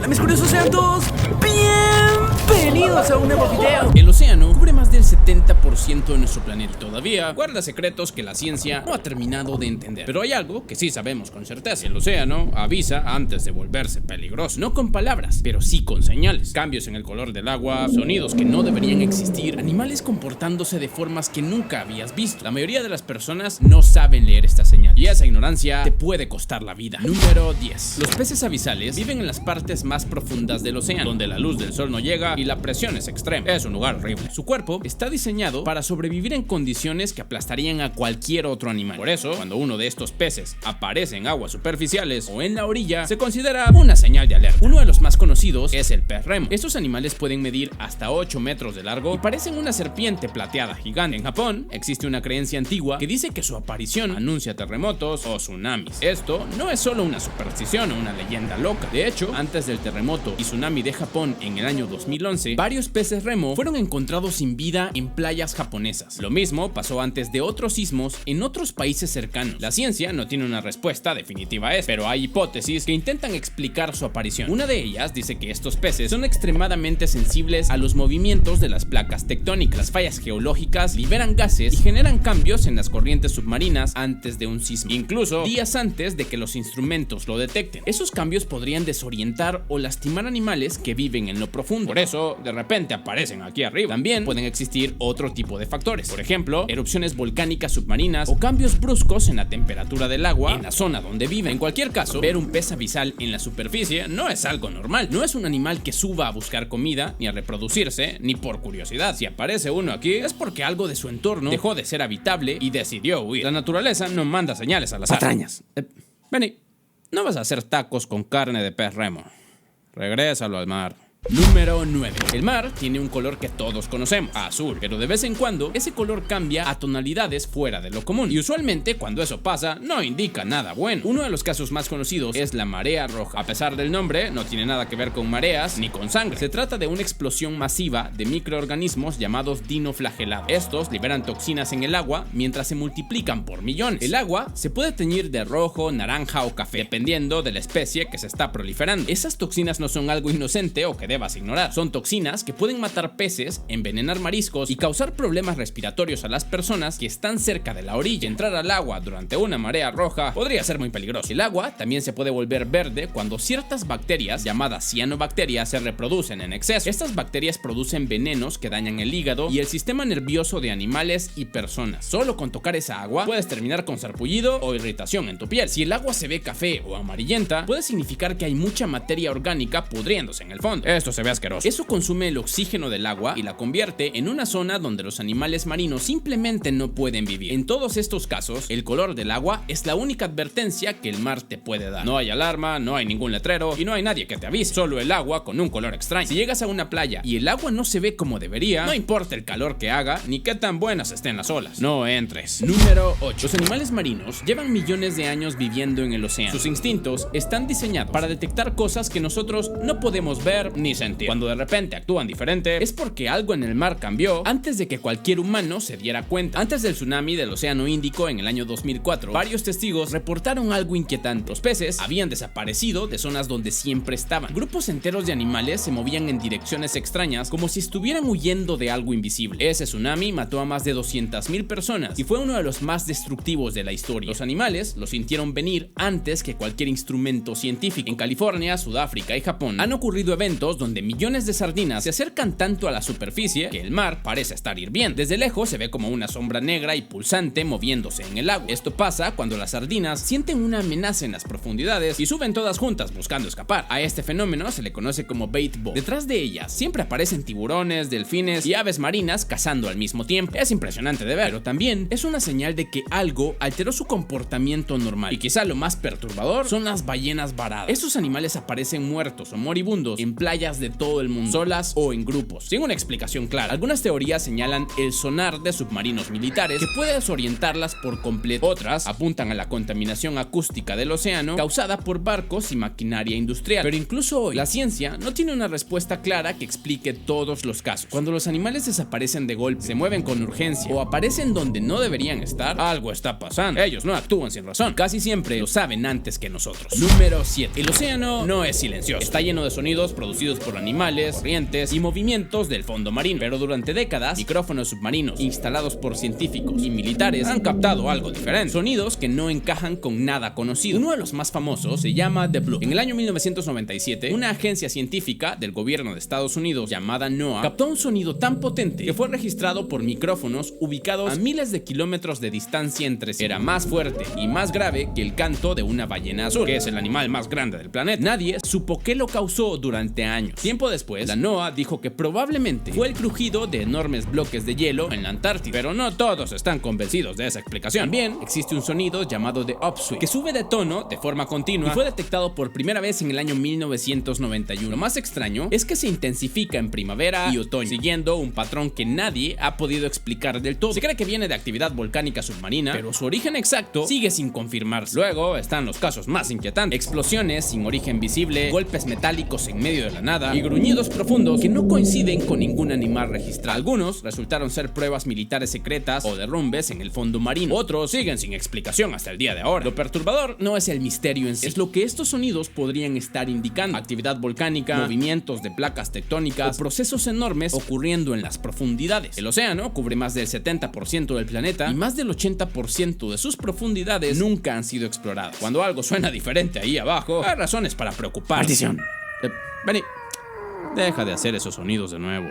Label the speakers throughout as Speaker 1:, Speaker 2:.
Speaker 1: Hola mis curiosos, sean todos bienvenidos a un nuevo video. El océano cubre más del 70% de nuestro planeta y todavía guarda secretos que la ciencia no ha terminado de entender. Pero hay algo que sí sabemos con certeza: el océano avisa antes de volverse peligroso. No con palabras, pero sí con señales. Cambios en el color del agua, sonidos que no deberían existir, animales comportándose de formas que nunca habías visto. La mayoría de las personas no saben leer esta señal y esa ignorancia te puede costar la vida. Número 10. Los peces abisales viven en las partes más profundas del océano, donde la luz del sol no llega y la presión es extrema. Es un lugar horrible. Su cuerpo está diseñado para sobrevivir en condiciones que aplastarían a cualquier otro animal. Por eso, cuando uno de estos peces aparece en aguas superficiales o en la orilla, se considera una señal de alerta. Uno de los más conocidos es el pez remo. Estos animales pueden medir hasta 8 metros de largo y parecen una serpiente plateada gigante. En Japón existe una creencia antigua que dice que su aparición anuncia terremotos o tsunamis. Esto no es solo una superstición o una leyenda loca. De hecho, antes del terremoto y tsunami de Japón en el año 2011, varios peces remo fueron encontrados sin vida en playas japonesas. Lo mismo pasó antes de otros sismos en otros países cercanos. La ciencia no tiene una respuesta definitiva a esto, pero hay hipótesis que intentan explicar su aparición. Una de ellas dice que estos peces son extremadamente sensibles a los movimientos de las placas tectónicas. Las fallas geológicas liberan gases y generan cambios en las corrientes submarinas antes de un sismo, incluso días antes de que los instrumentos lo detecten. Esos cambios podrían desorientar o lastimar animales que viven en lo profundo. Por eso, de repente aparecen aquí arriba. También pueden existir otro tipo de factores, por ejemplo, erupciones volcánicas submarinas o cambios bruscos en la temperatura del agua en la zona donde viven. En cualquier caso, ver un pez abisal en la superficie no es algo normal. No es un animal que suba a buscar comida, ni a reproducirse, ni por curiosidad. Si aparece uno aquí, es porque algo de su entorno dejó de ser habitable y decidió huir. La naturaleza no manda señales a las patrañas. Vení, no vas a hacer tacos con carne de pez remo. Regrésalo al mar. Número 9. El mar tiene un color que todos conocemos, azul, pero de vez en cuando ese color cambia a tonalidades fuera de lo común y usualmente cuando eso pasa no indica nada bueno. Uno de los casos más conocidos es la marea roja. A pesar del nombre, no tiene nada que ver con mareas ni con sangre. Se trata de una explosión masiva de microorganismos llamados dinoflagelados. Estos liberan toxinas en el agua mientras se multiplican por millones. El agua se puede teñir de rojo, naranja o café, dependiendo de la especie que se está proliferando. Esas toxinas no son algo inocente o que debas ignorar. Son toxinas que pueden matar peces, envenenar mariscos y causar problemas respiratorios a las personas que están cerca de la orilla. Entrar al agua durante una marea roja podría ser muy peligroso. El agua también se puede volver verde cuando ciertas bacterias llamadas cianobacterias se reproducen en exceso. Estas bacterias producen venenos que dañan el hígado y el sistema nervioso de animales y personas. Solo con tocar esa agua puedes terminar con sarpullido o irritación en tu piel. Si el agua se ve café o amarillenta, puede significar que hay mucha materia orgánica pudriéndose en el fondo. Esto se ve asqueroso. Eso consume el oxígeno del agua y la convierte en una zona donde los animales marinos simplemente no pueden vivir. En todos estos casos, el color del agua es la única advertencia que el mar te puede dar. No hay alarma, no hay ningún letrero y no hay nadie que te avise. Solo el agua con un color extraño. Si llegas a una playa y el agua no se ve como debería, no importa el calor que haga ni qué tan buenas estén las olas, no entres. Número 8. Los animales marinos llevan millones de años viviendo en el océano. Sus instintos están diseñados para detectar cosas que nosotros no podemos ver ni sentir. Cuando de repente actúan diferente, es porque algo en el mar cambió antes de que cualquier humano se diera cuenta. Antes del tsunami del Océano Índico en el año 2004, varios testigos reportaron algo inquietante. Los peces habían desaparecido de zonas donde siempre estaban. Grupos enteros de animales se movían en direcciones extrañas como si estuvieran huyendo de algo invisible. Ese tsunami mató a más de 200,000 personas y fue uno de los más destructivos de la historia. Los animales lo sintieron venir antes que cualquier instrumento científico. En California, Sudáfrica y Japón han ocurrido eventos donde millones de sardinas se acercan tanto a la superficie que el mar parece estar hirviendo. Desde lejos se ve como una sombra negra y pulsante moviéndose en el agua. Esto pasa cuando las sardinas sienten una amenaza en las profundidades y suben todas juntas buscando escapar. A este fenómeno se le conoce como bait boat. Detrás de ellas siempre aparecen tiburones, delfines y aves marinas cazando al mismo tiempo. Es impresionante de ver, pero también es una señal de que algo alteró su comportamiento normal. Y quizá lo más perturbador son las ballenas varadas. Estos animales aparecen muertos o moribundos en playas playas de todo el mundo, solas o en grupos, sin una explicación clara. Algunas teorías señalan el sonar de submarinos militares que puede desorientarlas por completo. Otras apuntan a la contaminación acústica del océano causada por barcos y maquinaria industrial. Pero incluso hoy, la ciencia no tiene una respuesta clara que explique todos los casos. Cuando los animales desaparecen de golpe, se mueven con urgencia o aparecen donde no deberían estar, algo está pasando. Ellos no actúan sin razón. Casi siempre lo saben antes que nosotros. Número 7. El océano no es silencioso. Está lleno de sonidos producidos por animales, corrientes y movimientos del fondo marino. Pero durante décadas, micrófonos submarinos instalados por científicos y militares han captado algo diferente. Sonidos que no encajan con nada conocido. Uno de los más famosos se llama The Blue. En el año 1997, una agencia científica del gobierno de Estados Unidos llamada NOAA captó un sonido tan potente que fue registrado por micrófonos ubicados a miles de kilómetros de distancia entre sí. Era más fuerte y más grave que el canto de una ballena azul, que es el animal más grande del planeta. Nadie supo qué lo causó durante años. Tiempo después, la NOAA dijo que probablemente fue el crujido de enormes bloques de hielo en la Antártida, pero no todos están convencidos de esa explicación. También existe un sonido llamado The Upswing, que sube de tono de forma continua y fue detectado por primera vez en el año 1991. Lo más extraño es que se intensifica en primavera y otoño, siguiendo un patrón que nadie ha podido explicar del todo. Se cree que viene de actividad volcánica submarina, pero su origen exacto sigue sin confirmarse. Luego están los casos más inquietantes: explosiones sin origen visible, golpes metálicos en medio de la nada y gruñidos profundos que no coinciden con ningún animal registrado. Algunos resultaron ser pruebas militares secretas o derrumbes en el fondo marino. Otros siguen sin explicación hasta el día de ahora. Lo perturbador no es el misterio en sí, es lo que estos sonidos podrían estar indicando: actividad volcánica, movimientos de placas tectónicas o procesos enormes ocurriendo en las profundidades. El océano cubre más del 70% del planeta y más del 80% de sus profundidades nunca han sido exploradas. Cuando algo suena diferente ahí abajo, hay razones para preocuparse.
Speaker 2: Maldición.
Speaker 1: Vení, deja de hacer esos sonidos de nuevo.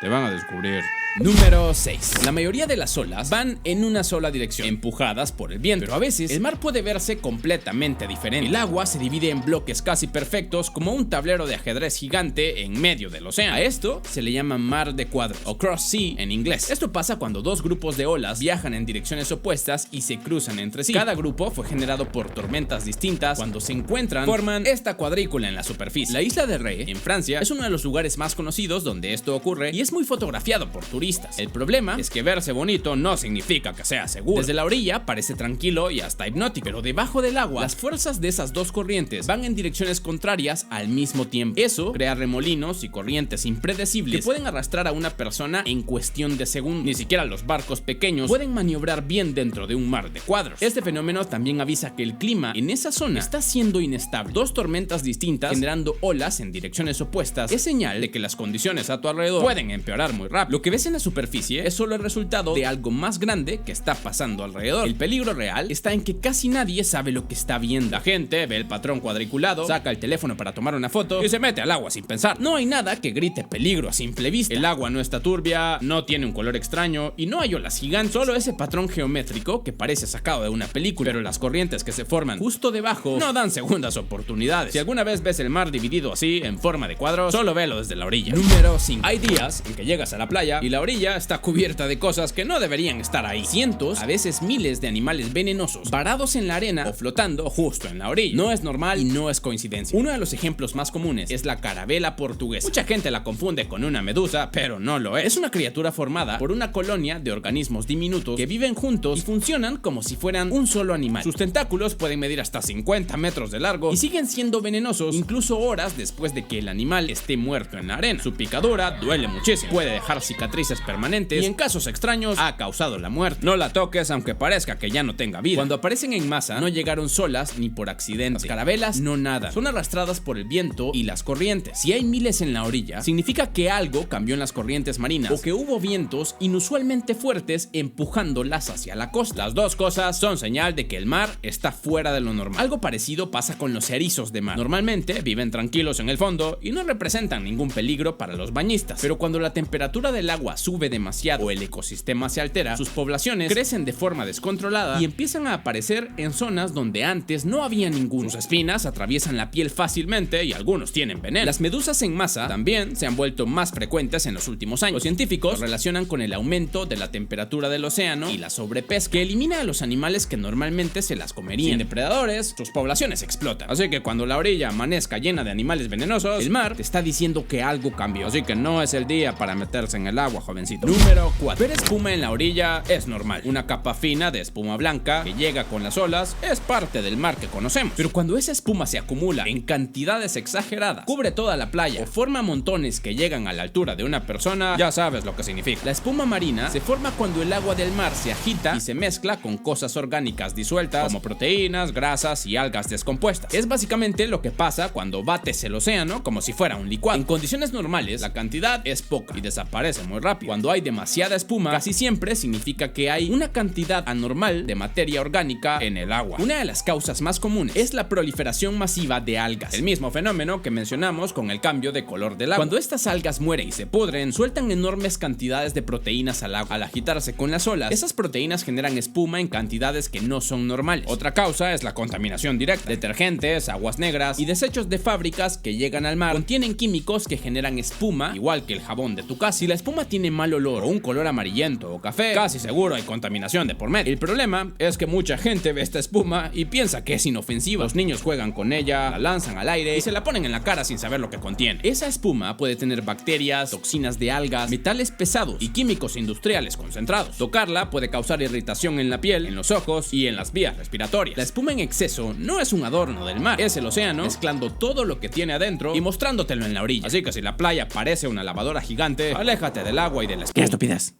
Speaker 1: Te van a descubrir. Número 6. La mayoría de las olas van en una sola dirección, empujadas por el viento, pero a veces el mar puede verse completamente diferente. El agua se divide en bloques casi perfectos, como un tablero de ajedrez gigante en medio del océano. A esto se le llama mar de cuadros, o cross sea en inglés. Esto pasa cuando dos grupos de olas viajan en direcciones opuestas y se cruzan entre sí. Cada grupo fue generado por tormentas distintas. Cuando se encuentran, forman esta cuadrícula en la superficie. La isla de Ré, en Francia, es uno de los lugares más conocidos donde esto ocurre y es muy fotografiado por turistas. El problema es que verse bonito no significa que sea seguro. Desde la orilla parece tranquilo y hasta hipnótico, pero debajo del agua, las fuerzas de esas dos corrientes van en direcciones contrarias al mismo tiempo. Eso crea remolinos y corrientes impredecibles que pueden arrastrar a una persona en cuestión de segundos. Ni siquiera los barcos pequeños pueden maniobrar bien dentro de un mar de cuadros. Este fenómeno también avisa que el clima en esa zona está siendo inestable. Dos tormentas distintas generando olas en direcciones opuestas es señal de que las condiciones a tu alrededor pueden empeorar muy rápido. Lo que ves en la superficie es solo el resultado de algo más grande que está pasando alrededor. El peligro real está en que casi nadie sabe lo que está viendo. La gente ve el patrón cuadriculado, saca el teléfono para tomar una foto y se mete al agua sin pensar. No hay nada que grite peligro a simple vista. El agua no está turbia, no tiene un color extraño y no hay olas gigantes. Solo ese patrón geométrico que parece sacado de una película. Pero las corrientes que se forman justo debajo no dan segundas oportunidades. Si alguna vez ves el mar dividido así, en forma de cuadros, solo velo desde la orilla. Número 5. Hay días en que llegas a la playa y la orilla está cubierta de cosas que no deberían estar ahí. Cientos, a veces miles de animales venenosos varados en la arena o flotando justo en la orilla. No es normal y no es coincidencia. Uno de los ejemplos más comunes es la carabela portuguesa. Mucha gente la confunde con una medusa, pero no lo es. Es una criatura formada por una colonia de organismos diminutos que viven juntos y funcionan como si fueran un solo animal. Sus tentáculos pueden medir hasta 50 metros de largo y siguen siendo venenosos incluso horas después de que el animal esté muerto en la arena. Su picadura duele muchísimo, puede dejar cicatrices permanentes y en casos extraños ha causado la muerte. No la toques aunque parezca que ya no tenga vida. Cuando aparecen en masa no llegaron solas ni por accidente. Las carabelas no nadan, son arrastradas por el viento y las corrientes. Si hay miles en la orilla, significa que algo cambió en las corrientes marinas o que hubo vientos inusualmente fuertes empujándolas hacia la costa. Las dos cosas son señal de que el mar está fuera de lo normal. Algo parecido pasa con los erizos de mar. Normalmente viven tranquilos en el fondo y no representan ningún peligro para los bañistas, pero cuando la temperatura del agua agua sube demasiado o el ecosistema se altera, sus poblaciones crecen de forma descontrolada y empiezan a aparecer en zonas donde antes no había ninguno. Sus espinas atraviesan la piel fácilmente y algunos tienen veneno. Las medusas en masa también se han vuelto más frecuentes en los últimos años. Los científicos lo relacionan con el aumento de la temperatura del océano y la sobrepesca, que elimina a los animales que normalmente se las comerían. Sin depredadores, sus poblaciones explotan. Así que cuando la orilla amanezca llena de animales venenosos, el mar te está diciendo que algo cambió. Así que no es el día para meterse en el agua, jovencito. Número 4. Ver espuma en la orilla es normal. Una capa fina de espuma blanca que llega con las olas es parte del mar que conocemos. Pero cuando esa espuma se acumula en cantidades exageradas, cubre toda la playa o forma montones que llegan a la altura de una persona, ya sabes lo que significa. La espuma marina se forma cuando el agua del mar se agita y se mezcla con cosas orgánicas disueltas como proteínas, grasas y algas descompuestas. Es básicamente lo que pasa cuando bates el océano como si fuera un licuado. En condiciones normales, la cantidad es poca y desaparece muy rápido. Cuando hay demasiada espuma, casi siempre significa que hay una cantidad anormal de materia orgánica en el agua. Una de las causas más comunes es la proliferación masiva de algas, el mismo fenómeno que mencionamos con el cambio de color del agua. Cuando estas algas mueren y se pudren, sueltan enormes cantidades de proteínas al agua. Al agitarse con las olas, esas proteínas generan espuma en cantidades que no son normales. Otra causa es la contaminación directa. Detergentes, aguas negras y desechos de fábricas que llegan al mar contienen químicos que generan espuma, igual que el jabón de tu casa. Si la espuma tiene mal olor o un color amarillento o café, casi seguro hay contaminación de por medio. El problema es que mucha gente ve esta espuma y piensa que es inofensiva. Los niños juegan con ella, la lanzan al aire y se la ponen en la cara sin saber lo que contiene. Esa espuma puede tener bacterias, toxinas de algas, metales pesados y químicos industriales concentrados. Tocarla puede causar irritación en la piel, en los ojos y en las vías respiratorias. La espuma en exceso no es un adorno del mar, es el océano mezclando todo lo que tiene adentro y mostrándotelo en la orilla. Así que si la playa parece una lavadora gigante, aléjate del agua y de la espuma.
Speaker 2: ¡Qué estupidez!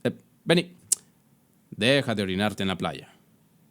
Speaker 1: Vení. Deja de orinarte en la playa.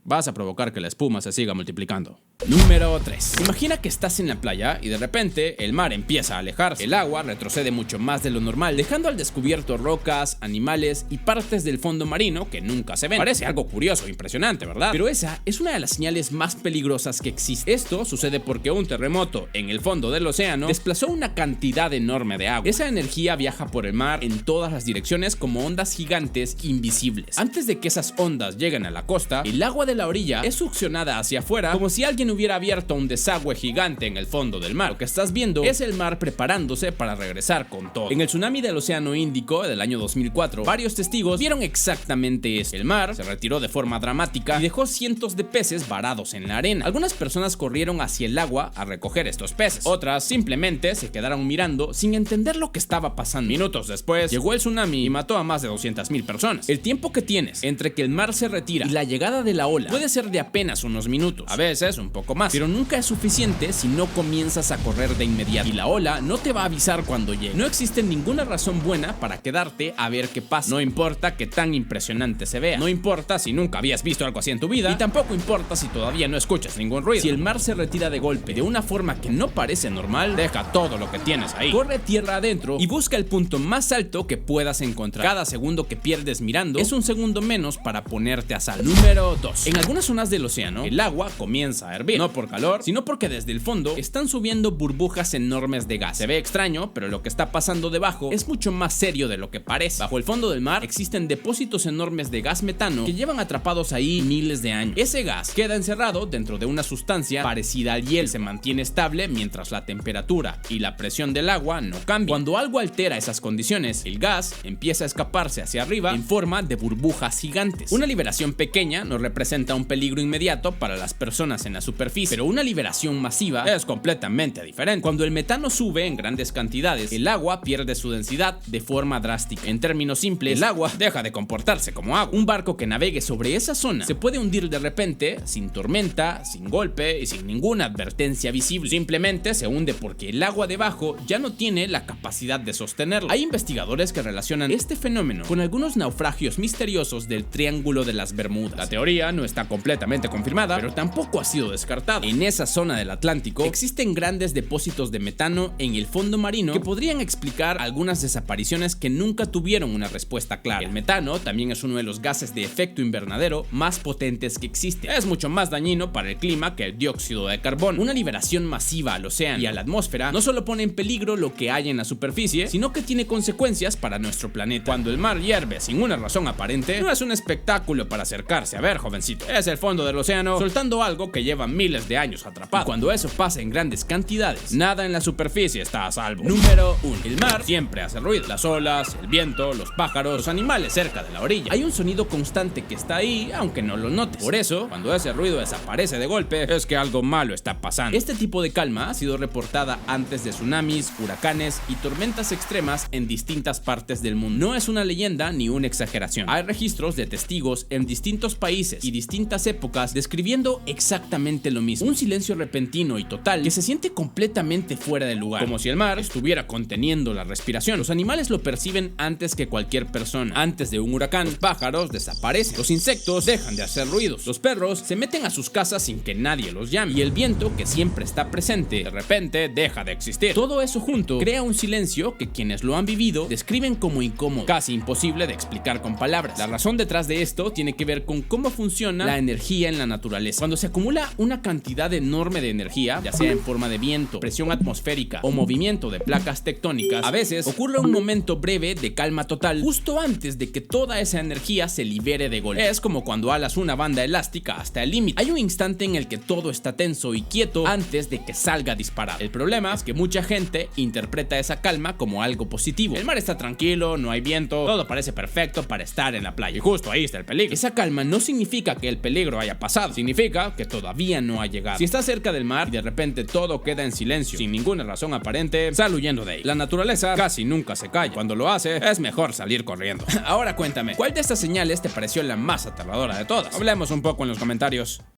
Speaker 1: Vas a provocar que la espuma se siga multiplicando. Número 3. Imagina que estás en la playa y de repente el mar empieza a alejarse. El agua retrocede mucho más de lo normal, dejando al descubierto rocas, animales y partes del fondo marino que nunca se ven. Parece algo curioso e impresionante, ¿verdad? Pero esa es una de las señales más peligrosas que existe. Esto sucede porque un terremoto en el fondo del océano desplazó una cantidad enorme de agua. Esa energía viaja por el mar en todas las direcciones como ondas gigantes invisibles. Antes de que esas ondas lleguen a la costa, el agua de la orilla es succionada hacia afuera como si alguien hubiera abierto un desagüe gigante en el fondo del mar. Lo que estás viendo es el mar preparándose para regresar con todo. En el tsunami del Océano Índico del año 2004, varios testigos vieron exactamente eso. El mar se retiró de forma dramática y dejó cientos de peces varados en la arena. Algunas personas corrieron hacia el agua a recoger estos peces. Otras simplemente se quedaron mirando sin entender lo que estaba pasando. Minutos después, llegó el tsunami y mató a más de 200,000 personas. El tiempo que tienes entre que el mar se retira y la llegada de la ola puede ser de apenas unos minutos, a veces un poco más, pero nunca es suficiente si no comienzas a correr de inmediato. Y la ola no te va a avisar cuando llegue. No existe ninguna razón buena para quedarte a ver qué pasa. No importa qué tan impresionante se vea. No importa si nunca habías visto algo así en tu vida. Y tampoco importa si todavía no escuchas ningún ruido. Si el mar se retira de golpe de una forma que no parece normal, deja todo lo que tienes ahí. Corre tierra adentro y busca el punto más alto que puedas encontrar. Cada segundo que pierdes mirando es un segundo menos para ponerte a salvo. Número 2. En algunas zonas del océano, el agua comienza a hervir. No por calor, sino porque desde el fondo están subiendo burbujas enormes de gas. Se ve extraño, pero lo que está pasando debajo es mucho más serio de lo que parece. Bajo el fondo del mar existen depósitos enormes de gas metano que llevan atrapados ahí miles de años. Ese gas queda encerrado dentro de una sustancia parecida al hielo. Se mantiene estable mientras la temperatura y la presión del agua no cambian. Cuando algo altera esas condiciones, el gas empieza a escaparse hacia arriba en forma de burbujas gigantes. Una liberación pequeña no representa un peligro inmediato para las personas en la superficie, pero una liberación masiva es completamente diferente. Cuando el metano sube en grandes cantidades, el agua pierde su densidad de forma drástica. En términos simples, el agua deja de comportarse como agua. Un barco que navegue sobre esa zona se puede hundir de repente, sin tormenta, sin golpe y sin ninguna advertencia visible. Simplemente se hunde porque el agua debajo ya no tiene la capacidad de sostenerlo. Hay investigadores que relacionan este fenómeno con algunos naufragios misteriosos del Triángulo de las Bermudas. La teoría no está completamente confirmada, pero tampoco ha sido descartada. descartado. En esa zona del Atlántico existen grandes depósitos de metano en el fondo marino que podrían explicar algunas desapariciones que nunca tuvieron una respuesta clara. El metano también es uno de los gases de efecto invernadero más potentes que existen. Es mucho más dañino para el clima que el dióxido de carbono. Una liberación masiva al océano y a la atmósfera no solo pone en peligro lo que hay en la superficie, sino que tiene consecuencias para nuestro planeta. Cuando el mar hierve sin una razón aparente, no es un espectáculo para acercarse a ver, jovencito. Es el fondo del océano soltando algo que lleva miles de años atrapado. Y cuando eso pasa en grandes cantidades, nada en la superficie está a salvo. Número 1. El mar siempre hace ruido. Las olas, el viento, los pájaros, los animales cerca de la orilla. Hay un sonido constante que está ahí, aunque no lo notes. Por eso, cuando ese ruido desaparece de golpe, es que algo malo está pasando. Este tipo de calma ha sido reportada antes de tsunamis, huracanes y tormentas extremas en distintas partes del mundo. No es una leyenda ni una exageración. Hay registros de testigos en distintos países y distintas épocas describiendo exactamente lo mismo. Un silencio repentino y total que se siente completamente fuera de lugar, como si el mar estuviera conteniendo la respiración. Los animales lo perciben antes que cualquier persona. Antes de un huracán, los pájaros desaparecen, los insectos dejan de hacer ruidos, los perros se meten a sus casas sin que nadie los llame y el viento, que siempre está presente, de repente deja de existir. Todo eso junto crea un silencio que quienes lo han vivido describen como incómodo, casi imposible de explicar con palabras. La razón detrás de esto tiene que ver con cómo funciona la energía en la naturaleza. Cuando se acumula una cantidad enorme de energía, ya sea en forma de viento, presión atmosférica o movimiento de placas tectónicas, a veces ocurre un momento breve de calma total justo antes de que toda esa energía se libere de golpe. Es como cuando alas una banda elástica hasta el límite. Hay un instante en el que todo está tenso y quieto antes de que salga disparado. El problema es que mucha gente interpreta esa calma como algo positivo. El mar está tranquilo, no hay viento, todo parece perfecto para estar en la playa. Y justo ahí está el peligro. Esa calma no significa que el peligro haya pasado, significa que todavía no ha llegado. Si estás cerca del mar y de repente todo queda en silencio, sin ninguna razón aparente, sal huyendo de ahí. La naturaleza casi nunca se calla. Cuando lo hace, es mejor salir corriendo. Ahora cuéntame, ¿cuál de estas señales te pareció la más aterradora de todas? Hablemos un poco en los comentarios.